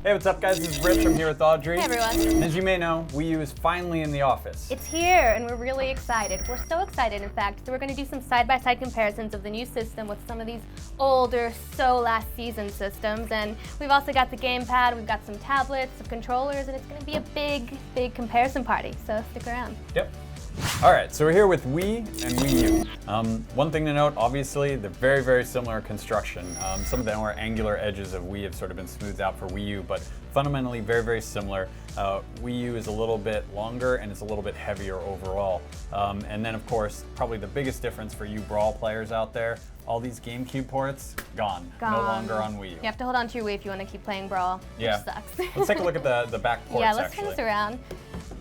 Hey, what's up guys? This is Rich. I'm here with Audrey. Hey everyone. And as you may know, Wii U is finally in the office. It's here and we're really excited. We're so excited, in fact, that we're going to do some side-by-side comparisons of the new system with some of these older, last season systems. And we've also got the gamepad, we've got some tablets, some controllers, and it's going to be a big comparison party. So stick around. Yep. All right, so we're here with Wii and Wii U. One thing to note, obviously, they're very similar construction. Some of the more angular edges of Wii have sort of been smoothed out for Wii U, but fundamentally very similar. Wii U is a little bit longer and it's a little bit heavier overall. And then, of course, probably the biggest difference for you Brawl players out there, all these GameCube ports, gone. No longer on Wii U. You have to hold on to your Wii if you want to keep playing Brawl, which sucks. Let's take a look at the back ports, yeah, let's turn this around.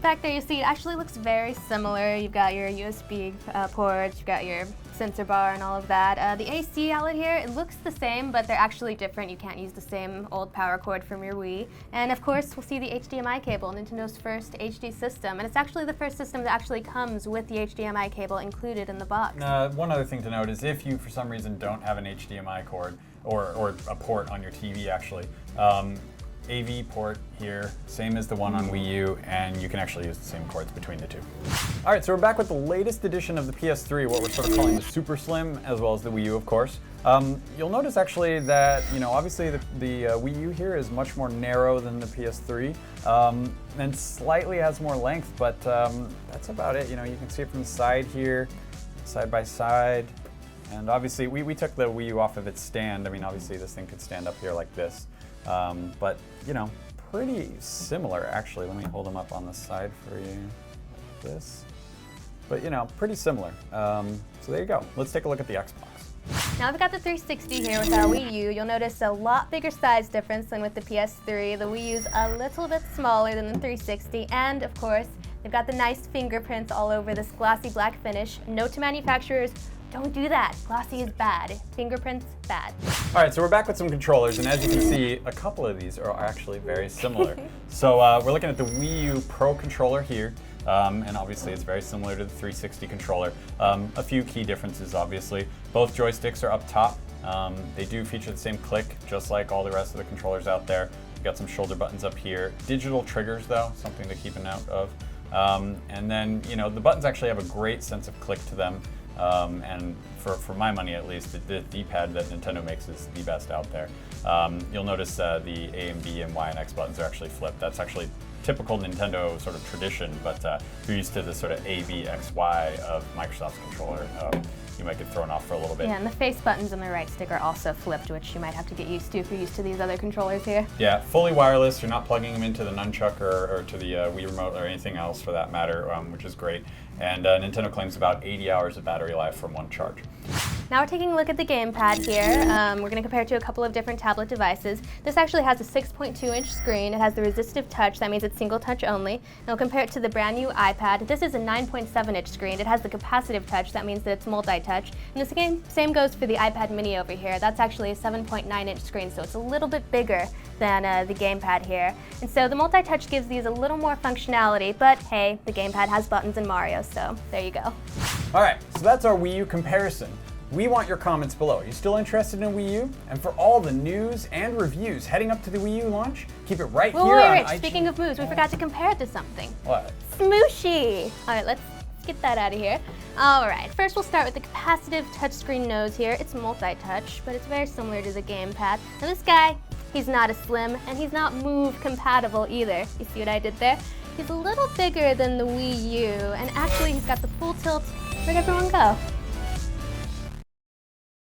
Back there you see it actually looks very similar. You've got your USB ports, you've got your sensor bar and all of that. The AC outlet here, it looks the same, but they're actually different. You can't use the same old power cord from your Wii. And of course, we'll see the HDMI cable, Nintendo's first HD system. And it's actually the first system that actually comes with the HDMI cable included in the box. One other thing to note is if you, for some reason, don't have an HDMI cord, or a port on your TV actually, AV port here, same as the one on Wii U, and you can actually use the same cords between the two. All right, so we're back with the latest edition of the PS3, what we're sort of calling the Super Slim, as well as the Wii U, of course. You'll notice actually that, obviously the Wii U here is much more narrow than the PS3, and slightly has more length, but that's about it. You can see it from the side here, side by side. And obviously, we took the Wii U off of its stand. I mean, obviously this thing could stand up here like this. But, pretty similar, actually. Let me hold them up on the side for you, like this. But, pretty similar. So there you go. Let's take a look at the Xbox. Now we've got the 360 here with our Wii U. You'll notice a lot bigger size difference than with the PS3. The Wii U's a little bit smaller than the 360, and of course, they've got the nice fingerprints all over this glossy black finish. Note to manufacturers, don't do that. Glossy is bad. Fingerprints, bad. All right, so we're back with some controllers, and as you can see, a couple of these are actually very similar. So we're looking at the Wii U Pro Controller here, and obviously it's very similar to the 360 controller. A few key differences, obviously. Both joysticks are up top. They do feature the same click, just like all the rest of the controllers out there. We've got some shoulder buttons up here. Digital triggers, though, something to keep a note of. And then, the buttons actually have a great sense of click to them. And for my money at least, the D-pad that Nintendo makes is the best out there. You'll notice the A and B and Y and X buttons are actually flipped. That's actually typical Nintendo sort of tradition, but if you're used to the sort of A, B, X, Y of Microsoft's controller, you might get thrown off for a little bit. Yeah, and the face buttons on the right stick are also flipped, which you might have to get used to if you're used to these other controllers here. Yeah, fully wireless. You're not plugging them into the nunchuck or to the Wii Remote or anything else for that matter, which is great. And Nintendo claims about 80 hours of battery life from one charge. Now we're taking a look at the gamepad here. We're going to compare it to a couple of different tablet devices. This actually has a 6.2-inch screen. It has the resistive touch, that means it's single touch only. And we'll compare it to the brand new iPad. This is a 9.7-inch screen. It has the capacitive touch, that means that it's multi-touch. And the same goes for the iPad mini over here. That's actually a 7.9-inch screen, so it's a little bit bigger than the gamepad here. And so the multi-touch gives these a little more functionality, but hey, the gamepad has buttons and Mario, so there you go. All right, so that's our Wii U comparison. We want your comments below. Are you still interested in Wii U? And for all the news and reviews heading up to the Wii U launch, keep it right here on Rich, IGN. speaking of moves, we forgot to compare it to something. What? Smooshy! All right, let's get that out of here. All right, first we'll start with the capacitive touchscreen nose here. It's multi-touch, but it's very similar to the gamepad. Now this guy, he's not a slim, and he's not move compatible either. You see what I did there? He's a little bigger than the Wii U, and actually he's got the full tilt. Where'd everyone go?